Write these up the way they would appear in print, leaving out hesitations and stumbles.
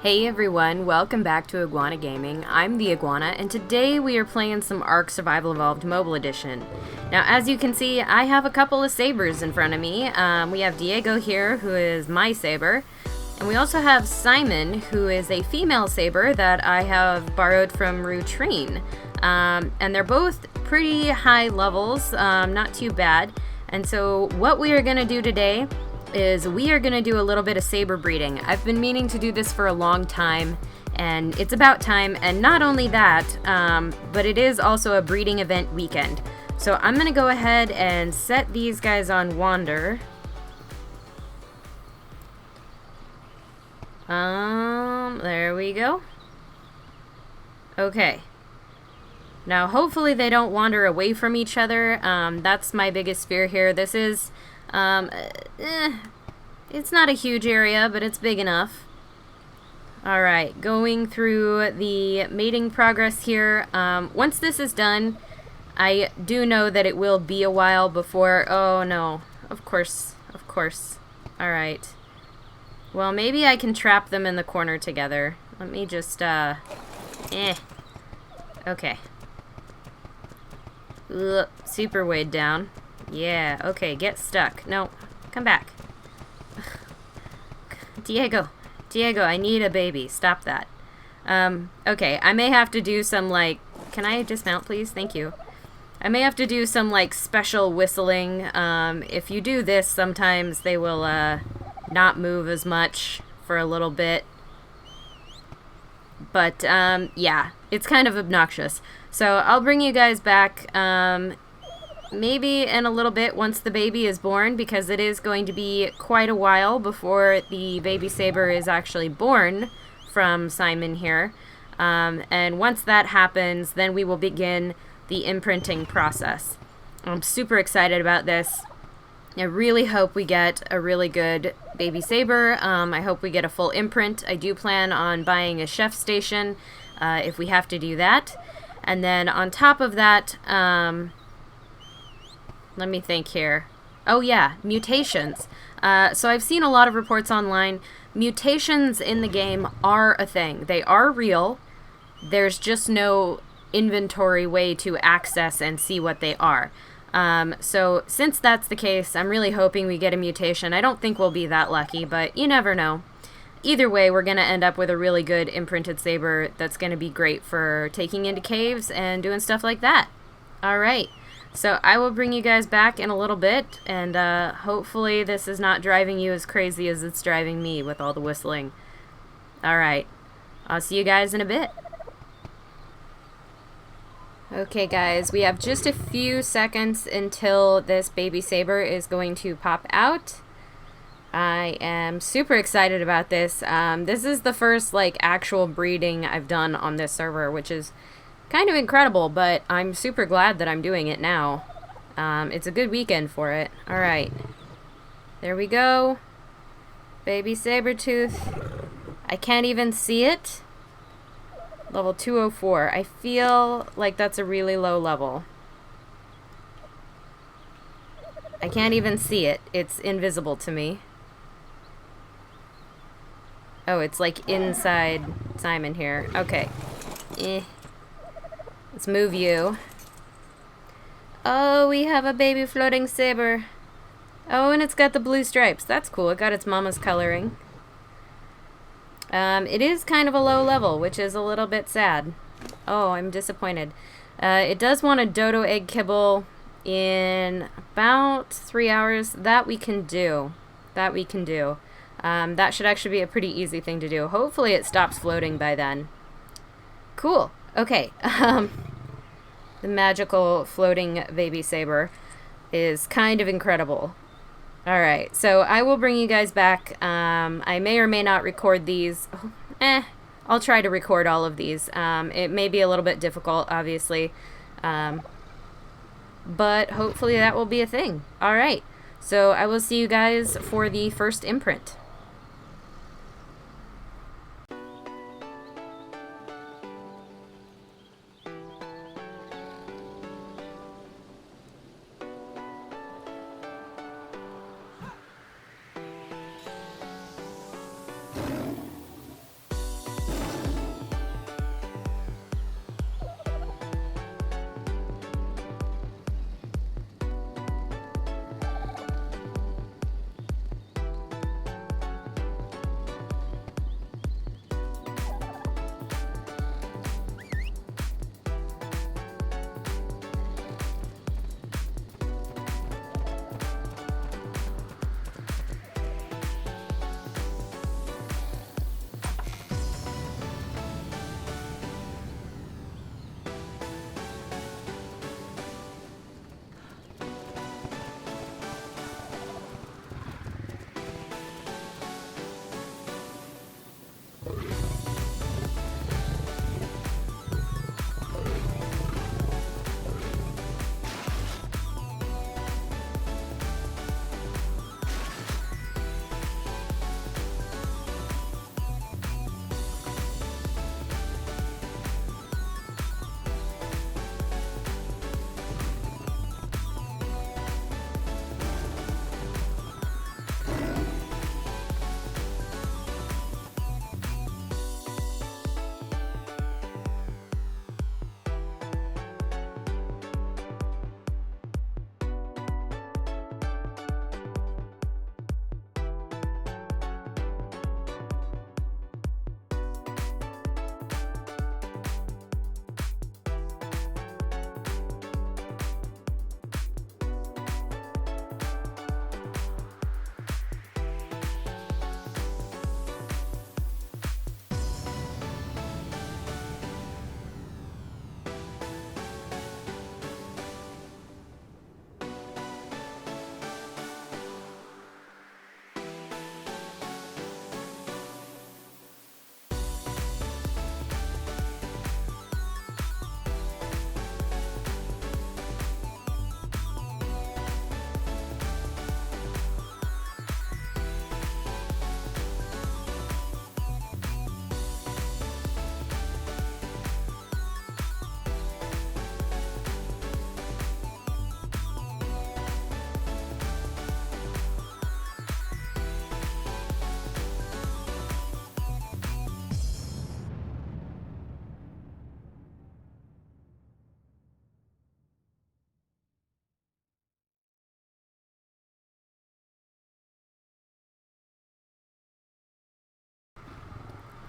Hey everyone, welcome back to Iguana Gaming. I'm the Iguana, and today we are playing some Ark Survival Evolved Mobile Edition. Now, as you can see, I have a couple of sabers in front of me. We have Diego here, who is my saber, and we also have Simon, who is a female saber that I have borrowed from Rutrine. And they're both pretty high levels, not too bad. And so what we are going to do today is we are going to do a little bit of saber breeding. I've been meaning to do this for a long time, and it's about time. And not only that, but it is also a breeding event weekend. So I'm going to go ahead and set these guys on wander. There we go. Okay. Now hopefully they don't wander away from each other. That's my biggest fear here. This is it's not a huge area, but it's big enough. Alright, going through the mating progress here. Once this is done, I do know that it will be a while before... Oh no, of course. Alright. Well, maybe I can trap them in the corner together. Let me just, Okay. Ugh, super weighed down. Yeah, okay, get stuck. No, come back. Diego, I need a baby. Stop that. Okay, I may have to do some, like... Can I dismount, please? Thank you. I may have to do some, like, special whistling. If you do this, sometimes they will, not move as much for a little bit. But, yeah, it's kind of obnoxious. So I'll bring you guys back, maybe in a little bit once the baby is born, because it is going to be quite a while before the baby saber is actually born from Simon here. And once that happens, then we will begin the imprinting process. I'm super excited about this. I really hope we get a really good baby saber. I hope we get a full imprint. I do plan on buying a chef station if we have to do that. And then on top of that, let me think here. Oh yeah, mutations. So I've seen a lot of reports online. Mutations in the game are a thing. They are real. There's just no inventory way to access and see what they are. So since that's the case, I'm really hoping we get a mutation. I don't think we'll be that lucky, but you never know. Either way, we're going to end up with a really good imprinted saber that's going to be great for taking into caves and doing stuff like that. Alright, so I will bring you guys back in a little bit, and hopefully this is not driving you as crazy as it's driving me with all the whistling. Alright, I'll see you guys in a bit. Okay guys, we have just a few seconds until this baby saber is going to pop out. I am super excited about this. This is the first, like, actual breeding I've done on this server, which is kind of incredible, but I'm super glad that I'm doing it now. It's a good weekend for it. Alright. There we go. Baby Sabertooth. I can't even see it. Level 204. I feel like that's a really low level. I can't even see it. It's invisible to me. Oh, it's like inside Simon here. Okay. Let's move you. Oh, we have a baby floating saber. Oh, and it's got the blue stripes. That's cool. It got its mama's coloring. It is kind of a low level, which is a little bit sad. Oh, I'm disappointed. It does want a dodo egg kibble in about 3 hours. That we can do. That should actually be a pretty easy thing to do. Hopefully it stops floating by then. Cool. Okay. The magical floating baby saber is kind of incredible. Alright, so I will bring you guys back. I may or may not record these. I'll try to record all of these. It may be a little bit difficult, obviously. But hopefully that will be a thing. Alright, so I will see you guys for the first imprint.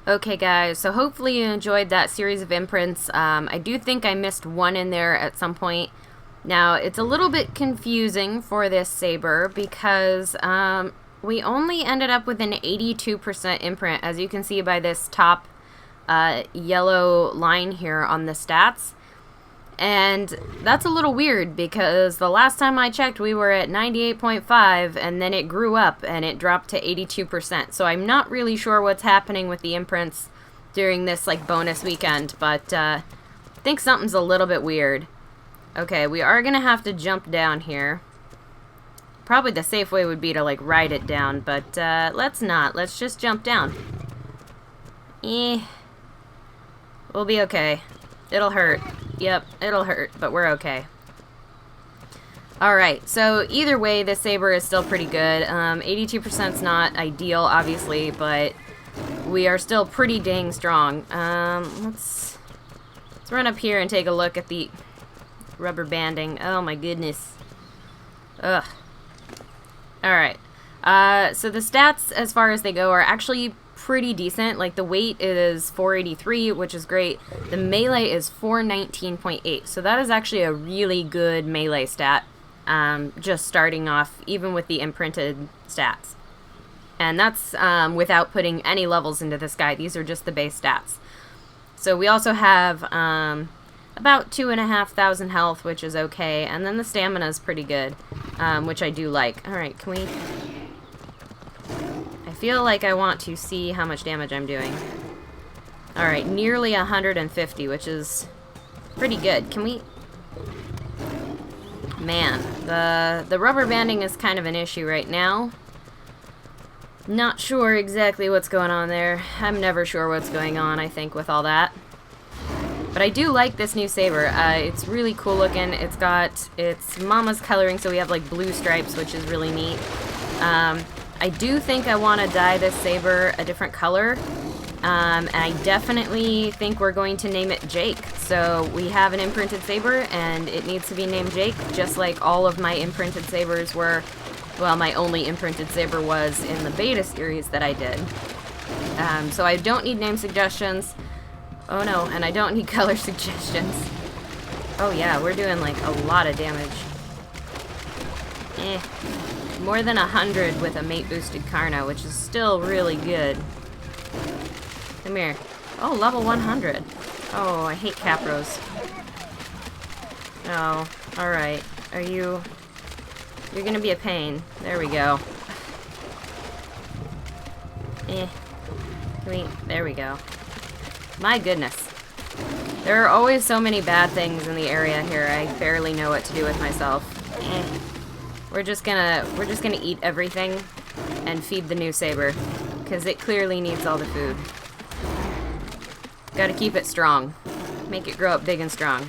Okay guys, so hopefully you enjoyed that series of imprints. I do think I missed one in there at some point. Now, it's a little bit confusing for this saber because we only ended up with an 82% imprint, as you can see by this top yellow line here on the stats. And that's a little weird because the last time I checked we were at 98.5 and then it grew up and it dropped to 82%. So I'm not really sure what's happening with the imprints during this like bonus weekend, but I think something's a little bit weird. Okay, we are gonna have to jump down here. Probably the safe way would be to like ride it down, but let's not. Let's just jump down. We'll be okay. It'll hurt. Yep, it'll hurt, but we're okay. Alright, so either way, this saber is still pretty good. 82% is not ideal, obviously, but we are still pretty dang strong. Let's run up here and take a look at the rubber banding. Oh my goodness. Ugh. Alright. So the stats, as far as they go, are actually pretty decent. Like, the weight is 483, which is great. The melee is 419.8, so that is actually a really good melee stat, just starting off, even with the imprinted stats. And that's without putting any levels into this guy. These are just the base stats. So we also have about 2,500 health, which is okay, and then the stamina is pretty good, which I do like. Alright, can we... I feel like I want to see how much damage I'm doing. Alright, nearly 150, which is pretty good. Can we... Man, the rubber banding is kind of an issue right now. Not sure exactly what's going on there. I'm never sure what's going on, I think, with all that. But I do like this new saber. It's really cool looking. It's got its mama's coloring, so we have like blue stripes, which is really neat. I do think I want to dye this saber a different color, and I definitely think we're going to name it Jake. So we have an imprinted saber, and it needs to be named Jake, just like all of my imprinted sabers were. Well, my only imprinted saber was in the beta series that I did. So I don't need name suggestions. Oh no, and I don't need color suggestions. Oh yeah, we're doing like a lot of damage. More than 100 with a mate boosted Karna, which is still really good. Come here. Oh, level 100. Oh, I hate Capros. Oh, alright. Are you... You're gonna be a pain. There we go. There we go. My goodness. There are always so many bad things in the area here. I barely know what to do with myself. We're just gonna eat everything and feed the new Sabre, because it clearly needs all the food. Gotta keep it strong. Make it grow up big and strong.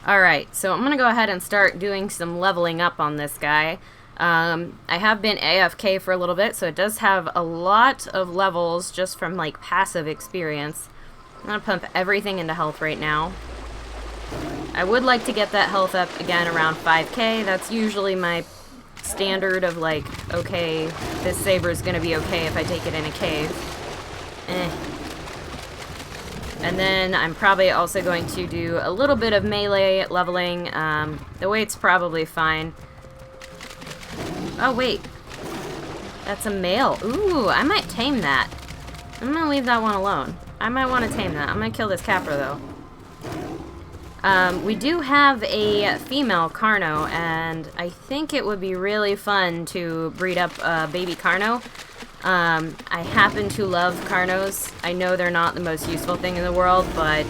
Alright, so I'm gonna go ahead and start doing some leveling up on this guy. I have been AFK for a little bit, so it does have a lot of levels just from like passive experience. I'm gonna pump everything into health right now. I would like to get that health up again around 5k. That's usually my standard of like, okay, this Sabre is gonna be okay if I take it in a cave. And then I'm probably also going to do a little bit of melee leveling. The weight's probably fine. Oh, wait. That's a male. Ooh, I might tame that. I'm gonna leave that one alone. I might want to tame that. I'm gonna kill this Capra, though. We do have a female Carno, and I think it would be really fun to breed up a baby Carno. I happen to love Carnos. I know they're not the most useful thing in the world, but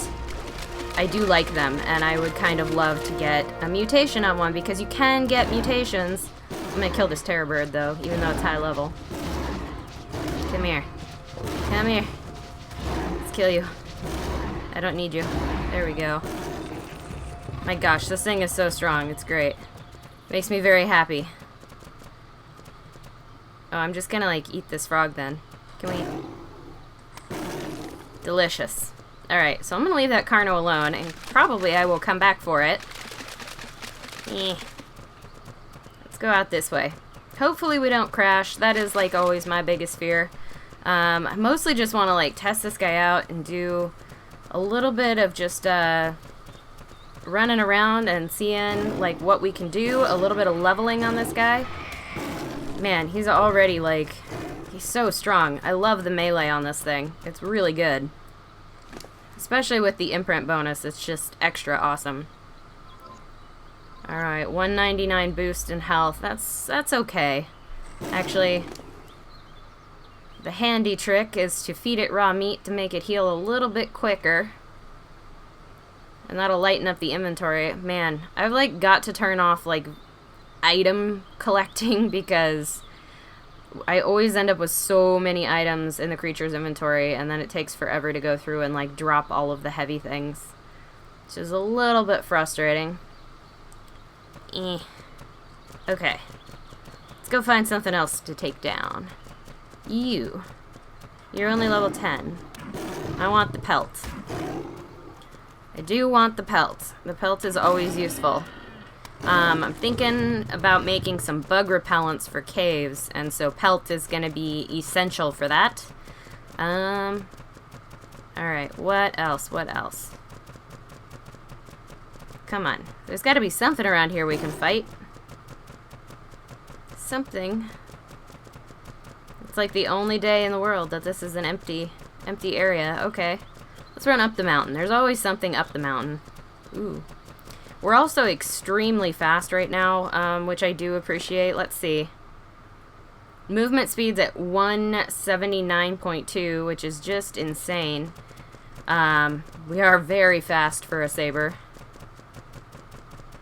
I do like them, and I would kind of love to get a mutation on one, because you can get mutations. I'm gonna kill this terror bird, though, even though it's high level. Come here. Come here. Let's kill you. I don't need you. There we go. My gosh, this thing is so strong. It's great. Makes me very happy. Oh, I'm just gonna, like, eat this frog, then. Can we? Delicious. Alright, so I'm gonna leave that Carno alone, and probably I will come back for it. Let's go out this way. Hopefully we don't crash. That is, like, always my biggest fear. I mostly just want to, like, test this guy out and do a little bit of just, running around and seeing, like, what we can do. A little bit of leveling on this guy. Man, he's already, like, he's so strong. I love the melee on this thing. It's really good. Especially with the imprint bonus, it's just extra awesome. Alright, 199 boost in health. That's okay. Actually, the handy trick is to feed it raw meat to make it heal a little bit quicker. And that'll lighten up the inventory. Man, I've, like, got to turn off, like, item collecting, because I always end up with so many items in the creature's inventory, and then it takes forever to go through and, like, drop all of the heavy things, which is a little bit frustrating. Okay, let's go find something else to take down. You're only level 10. I want the pelt. I do want the pelt. The pelt is always useful. I'm thinking about making some bug repellents for caves, and so pelt is going to be essential for that. Alright, what else? What else? Come on. There's got to be something around here we can fight. Something. It's like the only day in the world that this is an empty area. Okay. Let's run up the mountain. There's always something up the mountain. Ooh. We're also extremely fast right now, which I do appreciate. Let's see. Movement speed's at 179.2, which is just insane. We are very fast for a Sabre.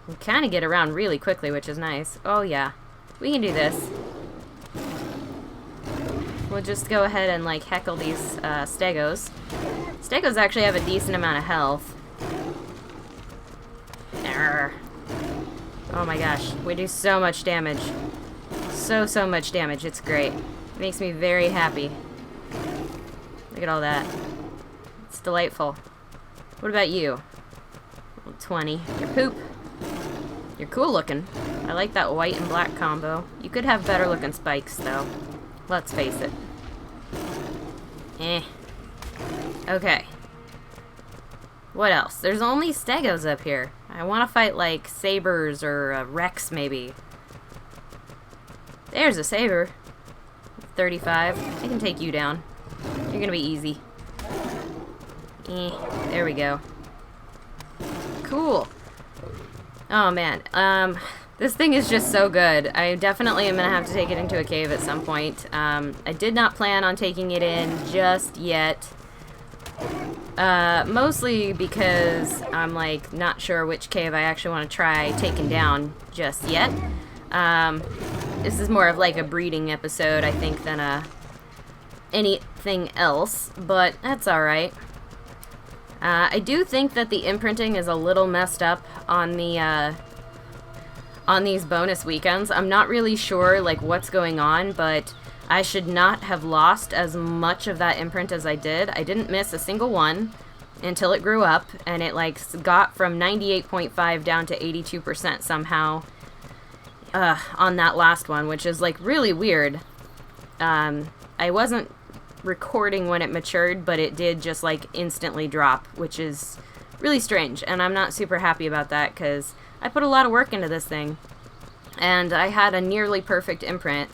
We kind of get around really quickly, which is nice. Oh, yeah. We can do this. We'll just go ahead and, like, heckle these stegos. Stegos actually have a decent amount of health. Arrgh. Oh my gosh, we do so much damage. So much damage, it's great. It makes me very happy. Look at all that. It's delightful. What about you? 20. You're poop. You're cool looking. I like that white and black combo. You could have better looking spikes, though. Let's face it. Okay. What else? There's only stegos up here. I want to fight, like, sabers or a Rex, maybe. There's a Sabre. 35. I can take you down. You're gonna be easy. There we go. Cool. Oh, man. This thing is just so good. I definitely am going to have to take it into a cave at some point. I did not plan on taking it in just yet. Mostly because I'm, like, not sure which cave I actually want to try taking down just yet. This is more of, like, a breeding episode, I think, than anything else. But that's alright. I do think that the imprinting is a little messed up on the, on these bonus weekends. I'm not really sure, like, what's going on, but I should not have lost as much of that imprint as I did. I didn't miss a single one until it grew up, and it, like, got from 98.5 down to 82% somehow on that last one, which is, like, really weird. I wasn't recording when it matured, but it did just, like, instantly drop, which is really strange, and I'm not super happy about that, because I put a lot of work into this thing, and I had a nearly perfect imprint.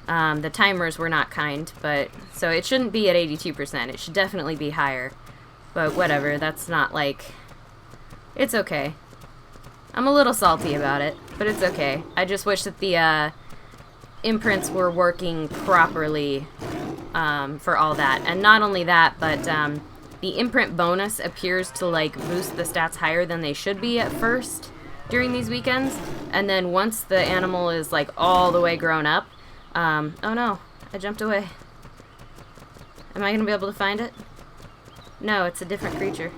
The timers were not kind, but so it shouldn't be at 82%. It should definitely be higher, but whatever. That's not, like, it's okay. I'm a little salty about it, but it's okay. I just wish that the imprints were working properly for all that, and not only that, but the imprint bonus appears to, like, boost the stats higher than they should be at first during these weekends, and then once the animal is, like, all the way grown up, oh no, I jumped away. Am I gonna be able to find it? No, it's a different creature.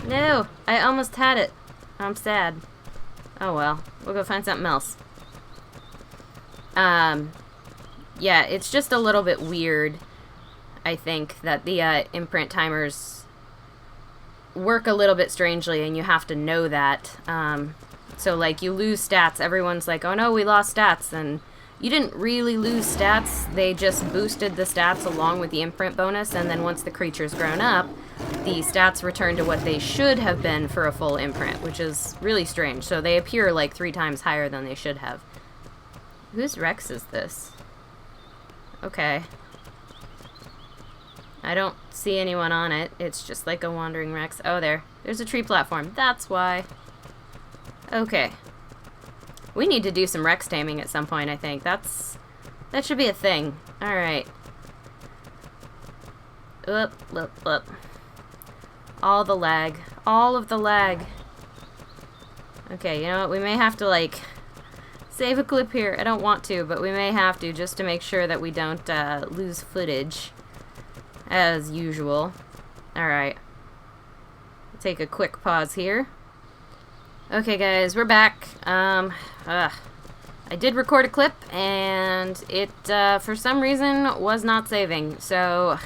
No, I almost had it. I'm sad. Oh well, we'll go find something else. Yeah, it's just a little bit weird, I think, that the imprint timers work a little bit strangely, and you have to know that. So, like, you lose stats, everyone's like, oh no, we lost stats, and you didn't really lose stats, they just boosted the stats along with the imprint bonus, and then once the creature's grown up, the stats return to what they should have been for a full imprint, which is really strange. So they appear, like, 3 times higher than they should have. Whose Rex is this? Okay. I don't see anyone on it. It's just like a wandering Rex. Oh, there's a tree platform. That's why. Okay. We need to do some Rex taming at some point, I think. That should be a thing. Alright. Up. All the lag. All of the lag. Okay, you know what? We may have to, like, save a clip here. I don't want to, but we may have to, just to make sure that we don't lose footage. As usual. Alright. Take a quick pause here. Okay, guys, we're back. I did record a clip, and it, for some reason, was not saving, so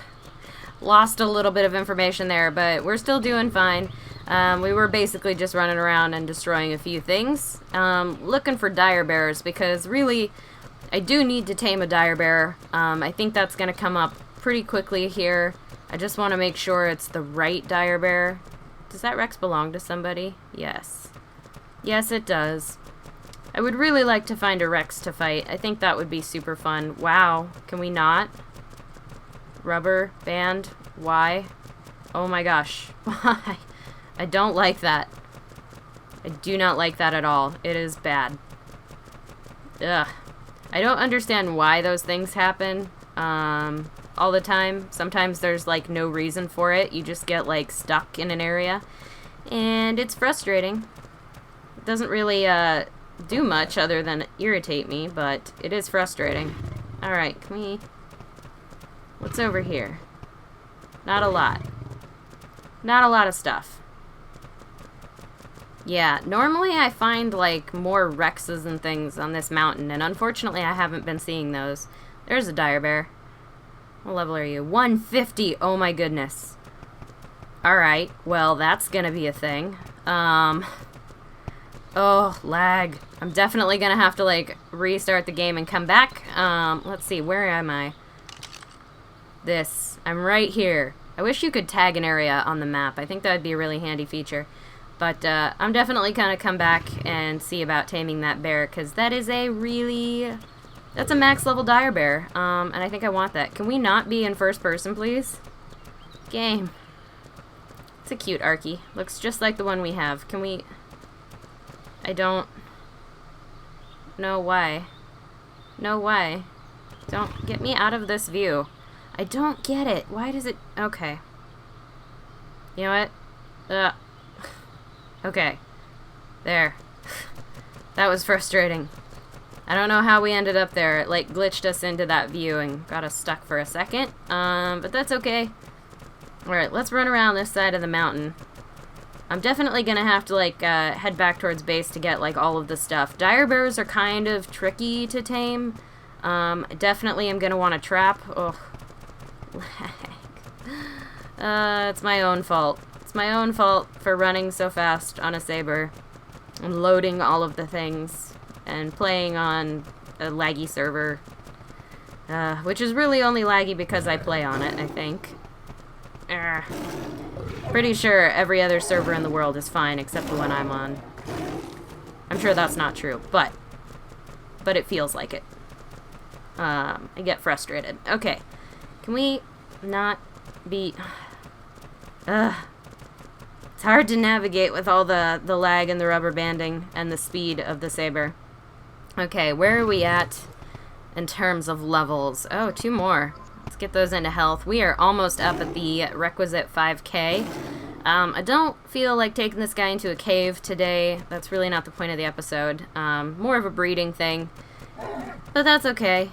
lost a little bit of information there, but we're still doing fine. We were basically just running around and destroying a few things, looking for dire bears, because really, I do need to tame a dire bear. I think that's going to come up pretty quickly here. I just want to make sure it's the right dire bear. Does that Rex belong to somebody? Yes. Yes, it does. I would really like to find a Rex to fight. I think that would be super fun. Wow. Can we not? Rubber band? Why? Oh my gosh. Why? I don't like that. I do not like that at all. It is bad. Ugh. I don't understand why those things happen all the time. Sometimes there's, like, no reason for it. You just get, like, stuck in an area. And it's frustrating. It doesn't really do much other than irritate me, but it is frustrating. Alright, can we... What's over here? Not a lot. Not a lot of stuff. Yeah, normally I find, like, more Rexes and things on this mountain, and unfortunately I haven't been seeing those. There's a dire bear. What level are you? 150! Oh my goodness. Alright, well, that's gonna be a thing. Oh, lag. I'm definitely gonna have to, like, restart the game and come back. Let's see, where am I? I'm right here. I wish you could tag an area on the map. I think that would be a really handy feature. But, I'm definitely gonna come back and see about taming that bear, because that is a really... That's a max level dire bear, and I think I want that. Can we not be in first person, please? Game. It's a cute Archie. Looks just like the one we have. Can we... I don't... no, why? No, why? Don't get me out of this view. I don't get it. Why does it... Okay. You know what? Okay. There. That was frustrating. I don't know how we ended up there. It, like, glitched us into that view and got us stuck for a second. But that's okay. Alright, let's run around this side of the mountain. I'm definitely gonna have to, like, head back towards base to get, like, all of the stuff. Dire bears are kind of tricky to tame. Definitely am gonna want to trap. Oh. It's my own fault. It's my own fault for running so fast on a Sabre. And loading all of the things. And playing on a laggy server. Which is really only laggy because I play on it, I think. Pretty sure every other server in the world is fine except the one I'm on. I'm sure that's not true, but it feels like it. I get frustrated. Okay. Can we not be... It's hard to navigate with all the lag and the rubber banding and the speed of the Sabre. Okay, where are we at in terms of levels? Oh, 2 more. Let's get those into health. We are almost up at the requisite 5K. I don't feel like taking this guy into a cave today. That's really not the point of the episode. More of a breeding thing. But that's okay.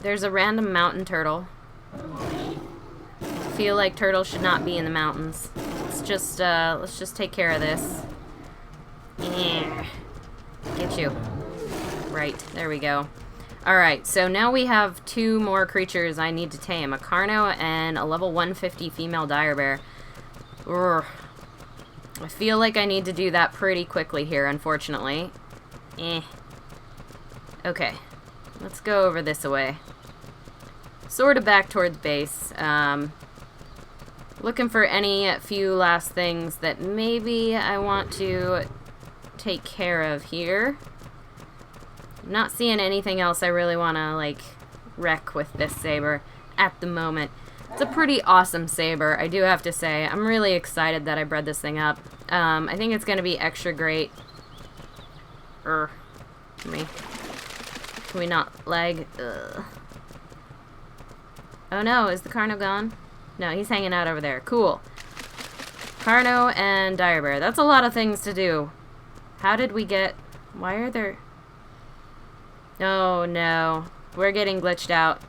There's a random mountain turtle. I feel like turtles should not be in the mountains. Let's just take care of this. Yeah. Get you. Right, there we go. Alright, so now we have 2 more creatures I need to tame. A Carno and a level 150 female dire bear. Urgh. I feel like I need to do that pretty quickly here, unfortunately. Okay, let's go over this way. Sort of back towards base. Looking for any few last things that maybe I want to take care of here. Not seeing anything else I really want to, like, wreck with this Sabre at the moment. It's a pretty awesome Sabre, I do have to say. I'm really excited that I bred this thing up. I think it's going to be extra great. Can we not lag? Ugh. Oh no, is the Carno gone? No, he's hanging out over there. Cool. Carno and dire bear. That's a lot of things to do. How did we get... Why are there... Oh no. We're getting glitched out.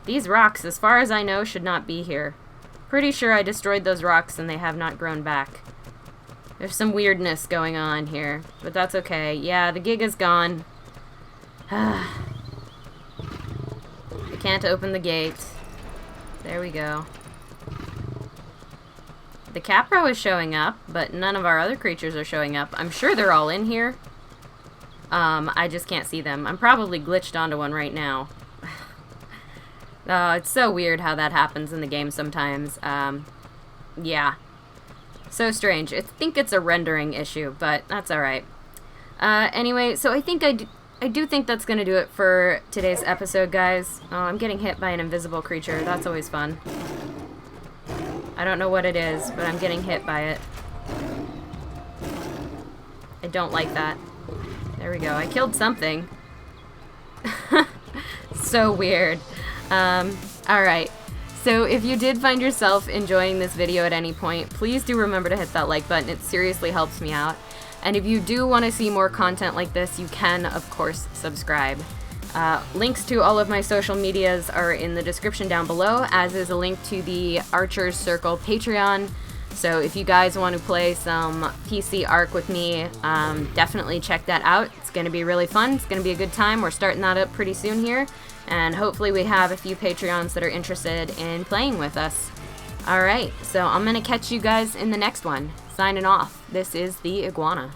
These rocks, as far as I know, should not be here. Pretty sure I destroyed those rocks and they have not grown back. There's some weirdness going on here, but that's okay. Yeah, the gig is gone. I can't open the gate. There we go. The Capro is showing up, but none of our other creatures are showing up. I'm sure they're all in here. I just can't see them. I'm probably glitched onto one right now. It's so weird how that happens in the game sometimes. Yeah. So strange. I think it's a rendering issue, but that's alright. Anyway, so I think I do think that's going to do it for today's episode, guys. Oh, I'm getting hit by an invisible creature. That's always fun. I don't know what it is, but I'm getting hit by it. I don't like that. There we go. I killed something. So weird. Alright. So if you did find yourself enjoying this video at any point, please do remember to hit that like button. It seriously helps me out. And if you do want to see more content like this, you can, of course, subscribe. Links to all of my social medias are in the description down below, as is a link to the Archer's Circle Patreon. So if you guys want to play some PC Arc with me, definitely check that out. It's going to be really fun. It's going to be a good time. We're starting that up pretty soon here. And hopefully we have a few Patreons that are interested in playing with us. Alright, so I'm going to catch you guys in the next one. Signing off. This is the Iguana.